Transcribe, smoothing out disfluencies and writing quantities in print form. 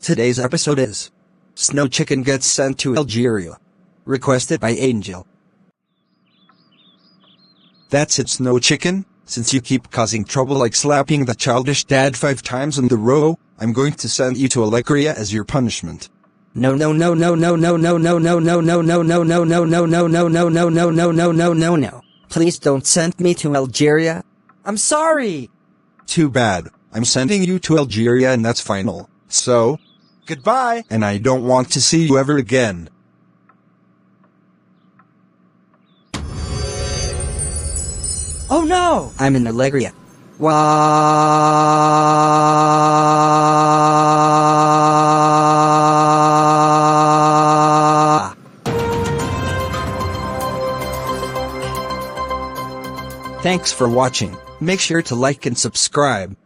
Today's episode is Snow Chicken Gets Sent to Algeria. Requested by Angel. That's it, Snow Chicken. Since you keep causing trouble like slapping the childish dad 5 times in the row, I'm going to send you to Algeria as your punishment. No. Please don't send me to Algeria. I'm sorry. Too bad. I'm sending you to Algeria and that's final. So, goodbye, and I don't want to see you ever again. Oh no! I'm in Algeria. Thanks for watching. Make sure to like and subscribe.